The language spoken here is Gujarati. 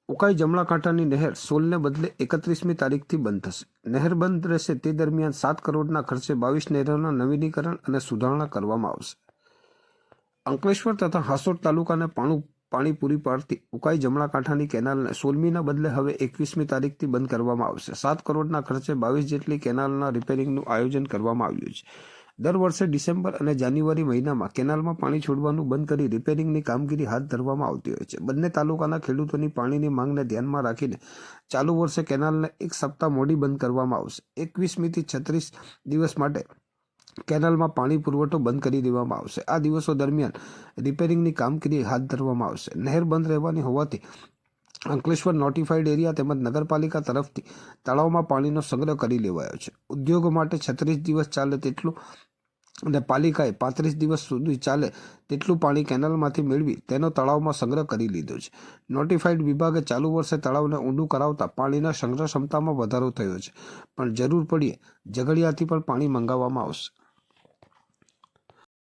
ઉકાઈ જમણા કાંઠાની નહેર 16ને બદલે 31મી તારીખથી બંધ થશે. નહેર બંધ રહેશે તે દરમિયાન 7 કરોડના ખર્ચે 22 નહેરોના નવીનીકરણ અને સુધારણા કરવામાં આવશે. અંકલેશ્વર તથા હાસોટ તાલુકાને પાણી પૂરી પાડતી ઉકાઈ જમણા કાંઠાની કેનાલને 16મીના બદલે હવે 21મી તારીખથી બંધ કરવામાં આવશે. 7 કરોડના ખર્ચે 22 જેટલી કેનાલના રિપેરિંગનું આયોજન કરવામાં આવ્યું છે. દર વર્ષે ડિસેમ્બર અને જાન્યુઆરી મહિનામાં કેનાલમાં પાણી છોડવાનું બંધ કરી રિપેરિંગની કામગીરી હાથ ધરવામાં આવતી હોય છે. બંને તાલુકાના ખેડૂતોની પાણીની માંગને ધ્યાનમાં રાખીને ચાલુ વર્ષે કેનાલને 1 સપ્તાહ મોડી બંધ કરવામાં આવશે. 21મીથી 36 દિવસ માટે કેનાલમાં પાણી પુરવઠો બંધ કરી દેવામાં આવશે. આ દિવસો દરમિયાન રિપેરિંગની કામગીરી હાથ ધરવામાં આવશે. નહેર બંધ રહેવાની હોવાથી અંકલેશ્વર નોટિફાઈડ એરિયા તેમજ નગરપાલિકા તરફથી તળાવમાં પાણીનો સંગ્રહ કરી લેવાયો છે. ઉદ્યોગો માટે 36 દિવસ ચાલે તેટલું અને પાલિકાએ 35 દિવસ સુધી ચાલે તેટલું પાણી કેનાલમાંથી મેળવી તેનો તળાવમાં સંગ્રહ કરી લીધો છે. નોટિફાઈડ વિભાગે ચાલુ વર્ષે તળાવને ઊંડું કરાવતા પાણીના સંગ્રહ ક્ષમતામાં વધારો થયો છે, પણ જરૂર પડીએ ઝઘડિયાથી પણ પાણી મંગાવવામાં આવશે.